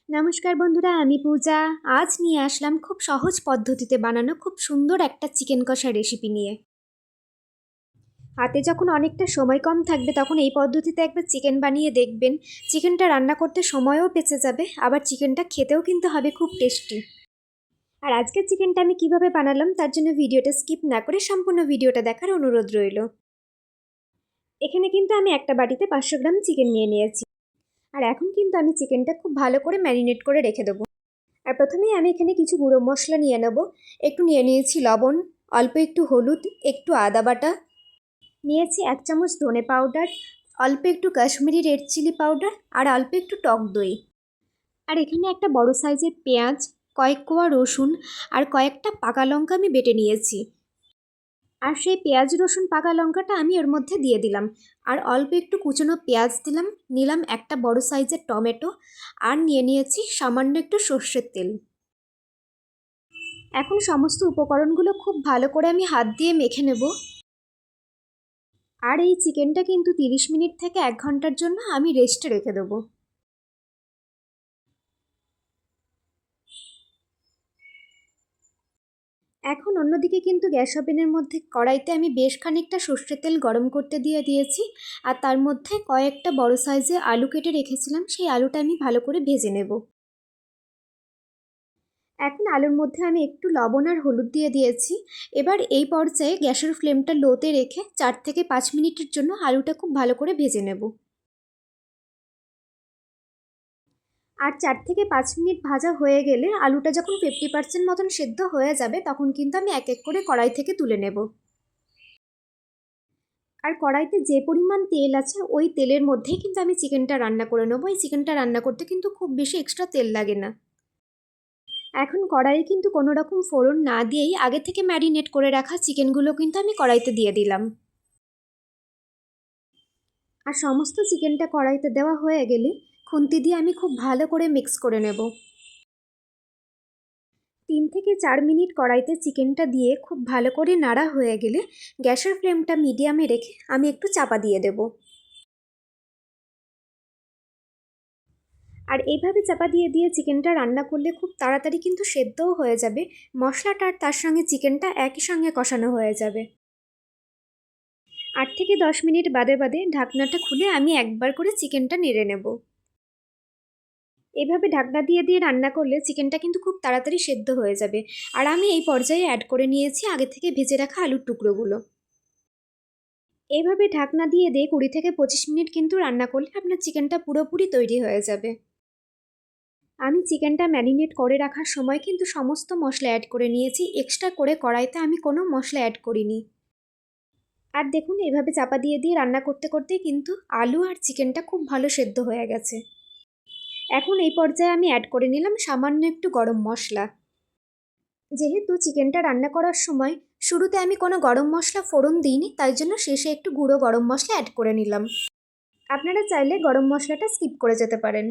নমস্কার বন্ধুরা, আমি পূজা। আজ নিয়ে আসলাম খুব সহজ পদ্ধতিতে বানানো খুব সুন্দর একটা চিকেন কষা রেসিপি নিয়ে। হাতে যখন অনেকটা সময় কম থাকবে তখন এই পদ্ধতিতে একবার চিকেন বানিয়ে দেখবেন। চিকেনটা রান্না করতে সময়ও বেঁচে যাবে, আবার চিকেনটা খেতেও কিন্তু হবে খুব টেস্টি। আর আজকের চিকেনটা আমি কিভাবে বানালাম তার জন্য ভিডিওটা স্কিপ না করে সম্পূর্ণ ভিডিওটা দেখার অনুরোধ রইল। এখানে কিন্তু আমি একটা বাটিতে 500 গ্রাম চিকেন নিয়ে নিয়েছি। আর এখন কিন্তু আমি চিকেনটা খুব ভালো করে ম্যারিনেট করে রেখে দেবো। আর প্রথমেই আমি এখানে কিছু গুঁড়ো মশলা নিয়ে নেব। একটু নিয়ে নিয়েছি লবণ, অল্প একটু হলুদ, একটু আদা বাটা, নিয়েছি 1 চামচ ধনে পাউডার, অল্প একটু কাশ্মীরি রেড চিলি পাউডার আর অল্প একটু টক দই। আর এখানে একটা বড় সাইজের পেঁয়াজ, কয়েক কোয়া রসুন আর কয়েকটা পাকা লঙ্কা আমি বেটে নিয়েছি। আর সেই পেঁয়াজ রসুন পাকা লঙ্কাটা আমি ওর মধ্যে দিয়ে দিলাম। আর অল্প একটু কুচনো পেঁয়াজ দিলাম, নিলাম একটা বড় সাইজের টমেটো আর নিয়ে নিয়েছি সামান্য একটু সর্ষের তেল। এখন সমস্ত উপকরণগুলো খুব ভালো করে আমি হাত দিয়ে মেখে নেব। আর এই চিকেনটা কিন্তু 30 মিনিট থেকে 1 ঘন্টার জন্য আমি রেস্টে রেখে দেবো। এখন অন্যদিকে কিন্তু গ্যাস ওভেনের মধ্যে কড়াইতে আমি বেশ খানিকটা সর্ষের তেল গরম করতে দিয়েছি। আর তার মধ্যে কয়েকটা বড় সাইজে আলু কেটে রেখেছিলাম, সেই আলুটা আমি ভালো করে ভেজে নেব। এখন আলুর মধ্যে আমি একটু লবণ আর হলুদ দিয়ে দিয়েছি। এবার এই পর্যায়ে গ্যাসের ফ্লেমটা লোতে রেখে 4 থেকে 5 মিনিটের জন্য আলুটা খুব ভালো করে ভেজে নেব। আর 4 থেকে 5 মিনিট ভাজা হয়ে গেলে আলুটা যখন 50% মতন সেদ্ধ হয়ে যাবে তখন কিন্তু আমি এক এক করে কড়াই থেকে তুলে নেব। আর কড়াইতে যে পরিমাণ তেল আছে ওই তেলের মধ্যেই কিন্তু আমি চিকেনটা রান্না করে নেব। এই চিকেনটা রান্না করতে কিন্তু খুব বেশি এক্সট্রা তেল লাগে না। এখন কড়াইয়ে কিন্তু কোনো রকম ফোড়ন না দিয়েই আগে থেকে ম্যারিনেট করে রাখা চিকেনগুলো কিন্তু আমি কড়াইতে দিয়ে দিলাম। আর সমস্ত চিকেনটা কড়াইতে দেওয়া হয়ে গেলে খুন্তি দিয়ে আমি খুব ভালো করে মিক্স করে নেব। 3 থেকে 4 মিনিট কড়াইতে চিকেনটা দিয়ে খুব ভালো করে নাড়া হয়ে গেলে গ্যাসের ফ্লেমটা মিডিয়ামে রেখে আমি একটু চাপা দিয়ে দেব। আর এইভাবে চাপা দিয়ে চিকেনটা রান্না করলে খুব তাড়াতাড়ি কিন্তু সেদ্ধও হয়ে যাবে, মশলাটা আর তার সঙ্গে চিকেনটা একই সঙ্গে কষানো হয়ে যাবে। 8 থেকে 10 মিনিট বাদে ঢাকনাটা খুলে আমি একবার করে চিকেনটা নেড়ে নেব। এভাবে ঢাকনা দিয়ে রান্না করলে চিকেনটা কিন্তু খুব তাড়াতাড়ি সেদ্ধ হয়ে যাবে। আর আমি এই পর্যায়ে অ্যাড করে নিয়েছি আগে থেকে ভেজে রাখা আলুর টুকরোগুলো। এইভাবে ঢাকনা দিয়ে 20 থেকে 25 মিনিট কিন্তু রান্না করলে আপনার চিকেনটা পুরোপুরি তৈরি হয়ে যাবে। আমি চিকেনটা ম্যারিনেট করে রাখার সময় কিন্তু সমস্ত মশলা অ্যাড করে নিয়েছি, এক্সট্রা করে কড়াইতে আমি কোনো মশলা অ্যাড করিনি। আর দেখুন এভাবে চাপা দিয়ে রান্না করতে করতেই কিন্তু আলু আর চিকেনটা খুব ভালো সেদ্ধ হয়ে গেছে। এখন এই পর্যায়ে আমি অ্যাড করে নিলাম সামান্য একটু গরম মশলা। যেহেতু চিকেনটা রান্না করার সময় শুরুতে আমি কোনো গরম মশলা ফোড়ন দিইনি, তাই জন্য শেষে একটু গুঁড়ো গরম মশলা অ্যাড করে নিলাম। আপনারা চাইলে গরম মশলাটা স্কিপ করে যেতে পারেন।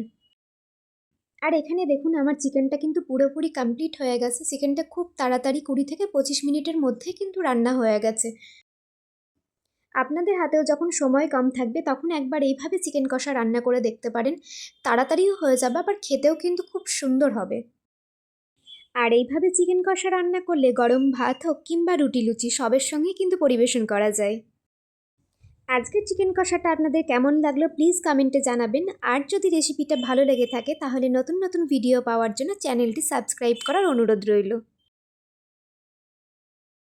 আর এখানে দেখুন আমার চিকেনটা কিন্তু পুরোপুরি কমপ্লিট হয়ে গেছে। চিকেনটা খুব তাড়াতাড়ি 20 থেকে 25 মিনিটের মধ্যে কিন্তু রান্না হয়ে গেছে। আপনাদের হাতেও যখন সময় কম থাকবে তখন একবার এইভাবে চিকেন কষা রান্না করে দেখতে পারেন। তাড়াতাড়িও হয়ে যাবে, আবার খেতেও কিন্তু খুব সুন্দর হবে। আর এইভাবে চিকেন কষা রান্না করলে গরম ভাত হোক কিংবা রুটি লুচি সবের সঙ্গে কিন্তু পরিবেশন করা যায়। আজকের চিকেন কষাটা আপনাদের কেমন লাগলো প্লিজ কমেন্টে জানাবেন। আর যদি রেসিপিটা ভালো লেগে থাকে তাহলে নতুন নতুন ভিডিও পাওয়ার জন্য চ্যানেলটি সাবস্ক্রাইব করার অনুরোধ রইল।